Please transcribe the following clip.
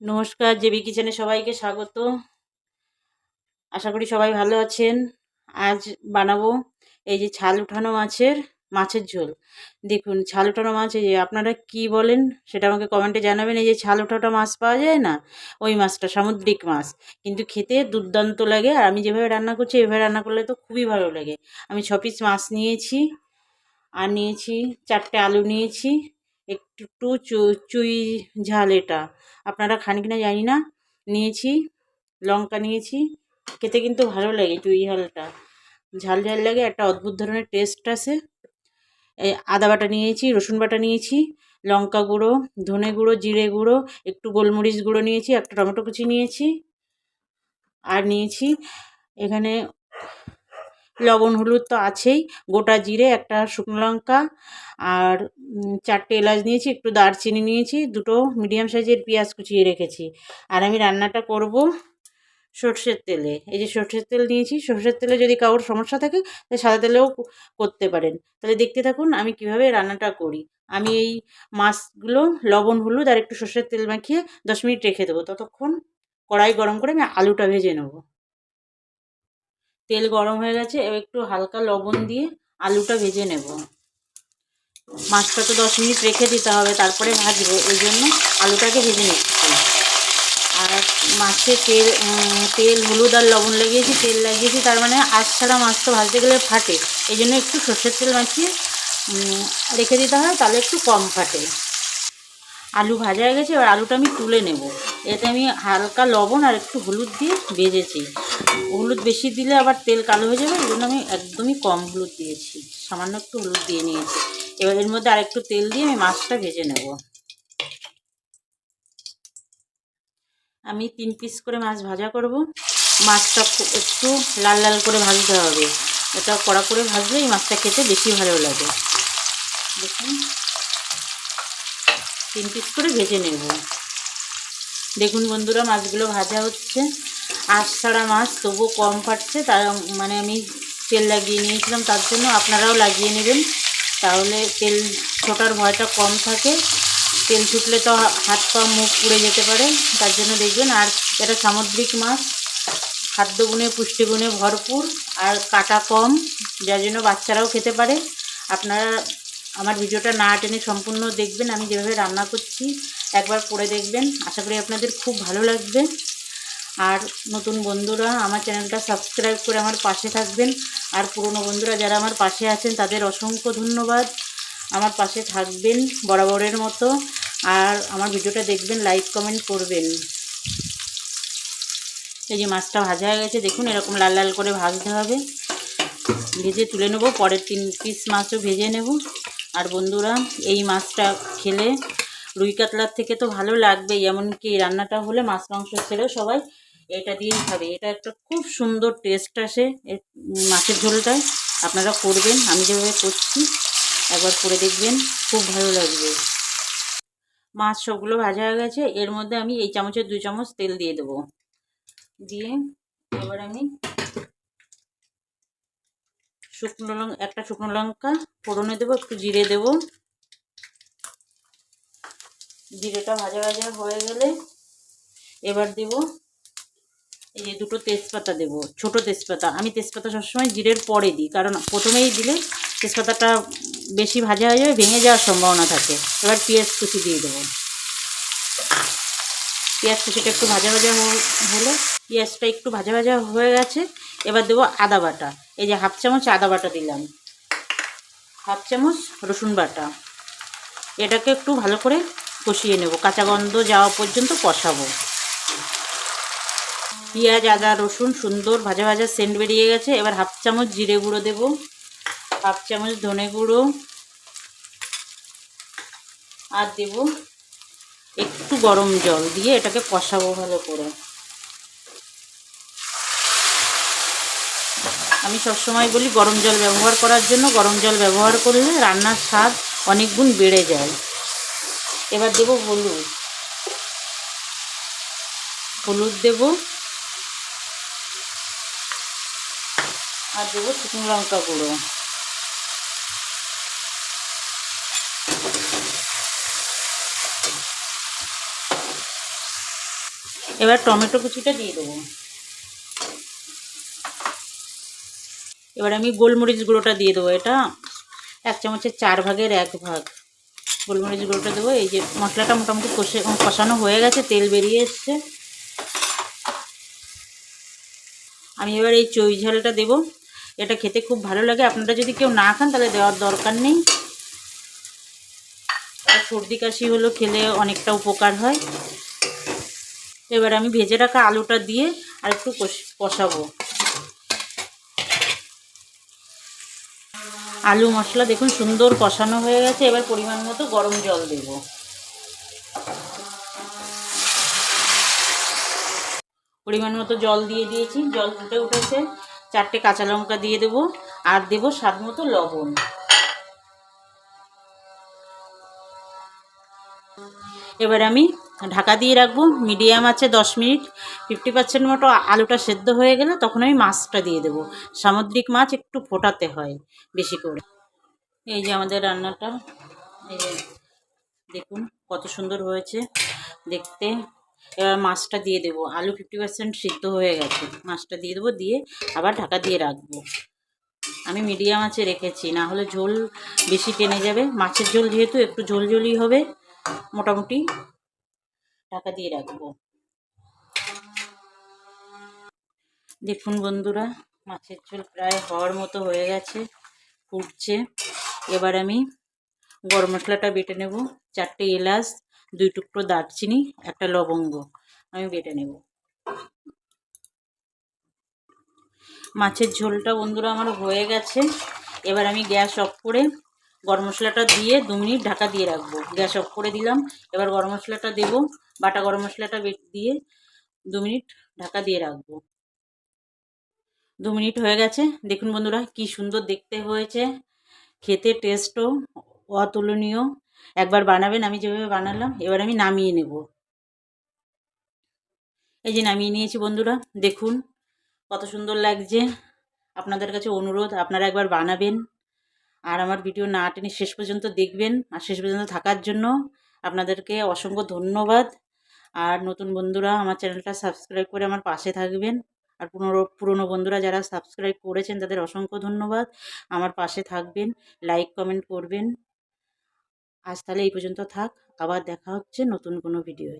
নমস্কার, জেবি কিচেনে সবাইকে স্বাগত। আশা করি সবাই ভালো আছেন। আজ বানাবো এই যে ছাল উঠানো মাছের ঝোল। দেখুন, ছাল উঠানো মাছ, এই যে আপনারা কি বলেন সেটা আমাকে কমেন্টে জানাবেন। এই যে ছাল উঠানো মাছ পাওয়া যায় না, ওই মাছটা সামুদ্রিক মাছ, কিন্তু খেতে দুর্দান্ত লাগে। আর আমি যেভাবে রান্না করছি এভাবে রান্না করলে তো খুবই ভালো লাগে। আমি 6 পিস মাছ নিয়েছি, আর নিয়েছি 4টে আলু নিয়েছি, একটু চুই ঝাল, এটা আপনারা খান কিনা জানি না, নিয়েছি লঙ্কা নিয়েছি। খেতে কিন্তু ভালো লাগে, চুই ঝালটা ঝাল ঝাল লাগে, একটা অদ্ভুত ধরনের টেস্ট আসে। এই আদা বাটা নিয়েছি, রসুন বাটা নিয়েছি, লঙ্কা গুঁড়ো, ধনে গুঁড়ো, জিরে গুঁড়ো, একটু গোলমরিচ গুঁড়ো নিয়েছি, একটা টমেটো কুচি নিয়েছি, আর নিয়েছি এখানে লবণ হলুদ তো আছেই, গোটা জিরে, একটা শুকনো লঙ্কা, আর 4টে এলাচ নিয়েছি, একটু দারচিনি নিয়েছি, দুটো মিডিয়াম সাইজের পেঁয়াজ কুচিয়ে রেখেছি। আর আমি রান্নাটা করব সর্ষের তেলে। এই যে সর্ষের তেল নিয়েছি, সর্ষের তেলে যদি কারোর সমস্যা থাকে তাহলে সাদা তেলেও করতে পারেন। তাহলে দেখতে থাকুন আমি কিভাবে রান্নাটা করি। আমি এই মাছগুলো লবণ হলুদ আর একটু সর্ষের তেল মাখিয়ে 10 মিনিট রেখে দেবো। ততক্ষণ কড়াই গরম করে আমি আলুটা ভেজে নেব। তেল গরম হয়ে গেছে, এবার একটু হালকা লবণ দিয়ে আলুটা ভেজে নেব। মাছটা তো 10 মিনিট রেখে দিতে হবে, তারপরে ভাজবো, এই জন্য আলুটাকে ভেজে নিচ্ছি। আর মাছে তেল হলুদ আর লবণ লাগিয়েছি, তেল লাগিয়েছি, তার মানে আঁশ ছাড়া মাছ তো ভাজতে গেলে ফাটে, এই জন্য একটু সর্ষের তেল মাখিয়ে রেখে দিতে হয়, তাহলে একটু কম ফাটে। আলু ভাজা হয়ে গেছে, এবার আলুটা আমি তুলে নেব। এতে আমি হালকা লবণ আর একটু হলুদ দিয়ে ভেজেছি। হলুদ বেশি দিলে আবার তেল কালো হয়ে যাবে, এই জন্য আমি একদমই কম হলুদ দিয়েছি, সামান্য একটু হলুদ দিয়ে নিয়েছি। এবার এর মধ্যে আর একটু তেল দিয়ে আমি মাছটা ভেজে নেব। আমি 3 পিস করে মাছ ভাজা করব। মাছটা একটু লাল লাল করে ভাজতে হবে, এটা কড়া করে ভাজলে এই মাছটা খেতে বেশি ভালো লাগে। দেখুন, 3 পিস করে ভেজে নেব। দেখুন বন্ধুরা, মাছগুলো ভাজা হচ্ছে, আঁশ ছাড়া মাছ, তবুও কম ফাটছে, তার মানে আমি তেল লাগিয়ে নিয়েছিলাম, তার জন্য আপনারাও লাগিয়ে নেবেন, তাহলে তেল ছোটার ভয়টা কম থাকে। তেল ছুটলে তো হাত পা মুখ পুড়ে যেতে পারে, তার জন্য দেখবেন। আর এটা সামুদ্রিক মাছ, খাদ্যগুণে পুষ্টিগুণে ভরপুর, আর কাটা কম, যার জন্য বাচ্চারাও খেতে পারে। আপনারা আমার ভিডিওটা না টেনে সম্পূর্ণ দেখবেন, আমি যেভাবে রান্না করছি একবার করে দেখবেন, আশা করি আপনাদের খুব ভালো লাগবে। আর নতুন বন্ধুরা আমার চ্যানেলটা সাবস্ক্রাইব করে আমার পাশে থাকবেন, আর পুরনো বন্ধুরা যারা আমার পাশে আছেন তাদের অসংখ্য ধন্যবাদ। আমার পাশে থাকবেন বরাবরের মতো, আর আমার ভিডিওটা দেখবেন, লাইক কমেন্ট করবেন। এই যে মাছটা ভাজা হয়ে গেছে, দেখুন এরকম লাল লাল করে ভাজতে হবে, ভেজে তুলে নেব। পরের 3 পিস মাছও ভেজে নেব। আর বন্ধুরা, এই মাছটা খেলে রুই কাতলার থেকে তো ভালো লাগবেই, এমনকি এই রান্নাটা হলে মাছ মাংস ছেড়েও সবাই এটা দিয়েই খাবে। এটা একটা খুব সুন্দর টেস্ট আসে মাছের ঝোলটায়। আপনারা করবেন, আমি যেভাবে করছি একবার করে দেখবেন, খুব ভালো লাগবে। মাছ সবগুলো ভাজা হয়ে গেছে, এর মধ্যে আমি এই চামচের 2 চামচ তেল দিয়ে দেবো। দিয়ে এবার আমি একটা শুকনো লঙ্কা ফোড়নে দেবো, একটু জিরে দেবো। জিরেটা ভাজা ভাজা হয়ে গেলে এবার দেব এই যে 2টো তেজপাতা দেব, ছোট তেজপাতা। আমি তেজপাতা সবসময় জিরের পরে দিই, কারণ প্রথমেই দিলে তেজপাতাটা বেশি ভাজা হয়ে যাবে, ভেঙে যাওয়ার সম্ভাবনা থাকে। এবার পেঁয়াজ কুচি দিয়ে দেবো। পেঁয়াজ কুচিটা একটু ভাজা ভাজা হলে, পেঁয়াজটা একটু ভাজা ভাজা হয়ে গেছে, এবার দেবো আদা বাটা। এই যে 1/2 চামচ আদা বাটা দিলাম, 1/2 চামচ রসুন বাটা। এটাকে একটু ভালো করে কষিয়ে নেব, কাঁচা গন্ধ যাওয়া পর্যন্ত কষাবো। পেঁয়াজ আদা রসুন সুন্দর ভাজা ভাজা সেন্ট বেরিয়ে গেছে, এবার 1/2 চামচ জিরে গুঁড়ো দেবো, 1/2 চামচ ধনে গুঁড়ো, আর দেব একটু গরম জল দিয়ে এটাকে কষাবো ভালো করে। আমি সবসময় বলি গরম জল ব্যবহার করার জন্য, গরম জল ব্যবহার করলে রান্নার স্বাদ অনেক গুণ বেড়ে যায়। এবার দেব হলুদ, হলুদ দেব, আর দেবো শুকনো লঙ্কা গুঁড়ো। এবার টমেটো কুচিটা দিয়ে দেবো। এবার আমি গোলমরিচ গুঁড়োটা দিয়ে দেবো। এটা 1 চামচের 4 ভাগের 1 ভাগ গোলমরিচ গুঁড়োটা দেবো। এই যে মশলাটা মোটামুটি কষানো হয়ে গেছে, তেল বেরিয়ে এসছে। আমি এবার এই চই ঝালটা দেবো। এটা খেতে খুব ভালো লাগে। আপনারা যদি কেউ না খান তাহলে দেওয়ার দরকার নেই। আর সর্দি কাশি হলো খেলে অনেকটা উপকার হয়। এবার আমি ভেজে রাখা আলুটা দিয়ে আর একটু কষাবো। আলু মশলা দেখুন সুন্দর কষানো হয়ে গেছে। এবার পরিমাণ মতো গরম জল দেব। পরিমাণ মতো জল দিয়ে দিয়েছি, জল ফুটে উঠেছে। 4টে কাঁচা লঙ্কা দিয়ে দেব আর দেব স্বাদ মতো লবণ। এবার আমি ঢাকা দিয়ে রাখবো মিডিয়াম আছে 10 মিনিট। 50% মতো আলুটা সেদ্ধ হয়ে গেলে তখন আমি মাছটা দিয়ে দেবো। সামুদ্রিক মাছ একটু ফোটাতে হয় বেশি করে। এই যে আমাদের রান্নাটা, এই যে দেখুন কত সুন্দর হয়েছে দেখতে। এবার মাছটা দিয়ে দেবো। আলু 50% সিদ্ধ হয়ে গেছে, মাছটা দিয়ে দেবো, দিয়ে আবার ঢাকা দিয়ে রাখবো। আমি মিডিয়াম আঁচে রেখেছি, না হলে ঝোল বেশি টেনে যাবে। মাছের ঝোল যেহেতু একটু ঝোলঝোলই হবে, মোটামুটি ঢাকা দিয়ে রাখবো। দেখুন বন্ধুরা, মাছের ঝোল প্রায় হওয়ার মতো হয়ে গেছে, ফুটছে। এবার আমি গরম মশলাটা বেটে নেব। 4টে এলাচ, 2 টুকরো দারচিনি, 1টা লবঙ্গ আমি বেটে নেব। মাছের ঝোলটা বন্ধুরা আমার হয়ে গেছে। এবার আমি গ্যাস অফ করে গরম মশলাটা দিয়ে 2 মিনিট ঢাকা দিয়ে রাখবো। গ্যাস অফ করে দিলাম। এবার গরম মশলাটা দেব, বাটা গরম মশলাটা দিয়ে 2 মিনিট ঢাকা দিয়ে রাখবো। 2 মিনিট হয়ে গেছে। দেখুন বন্ধুরা কি সুন্দর দেখতে হয়েছে, খেতে টেস্টও অতুলনীয়। একবার বানাবেন আমি যেভাবে বানালাম। এবার আমি নামিয়ে নেব। এই যে নামিয়ে নিয়েছি বন্ধুরা, দেখুন কত সুন্দর লাগছে। আপনাদের কাছে অনুরোধ আপনারা একবার বানাবেন আর আমার ভিডিও না টেনে শেষ পর্যন্ত দেখবেন। আর শেষ পর্যন্ত থাকার জন্য আপনাদেরকে অসংখ্য ধন্যবাদ। আর নতুন বন্ধুরা আমার চ্যানেলটা সাবস্ক্রাইব করে আমার পাশে থাকবেন। আর পুরনো বন্ধুরা যারা সাবস্ক্রাইব করেছেন তাদের অসংখ্য ধন্যবাদ। আমার পাশে থাকবেন, লাইক কমেন্ট করবেন। আজ তাহলে এই পর্যন্ত থাক, আবার দেখা হচ্ছে নতুন কোনো ভিডিওয়।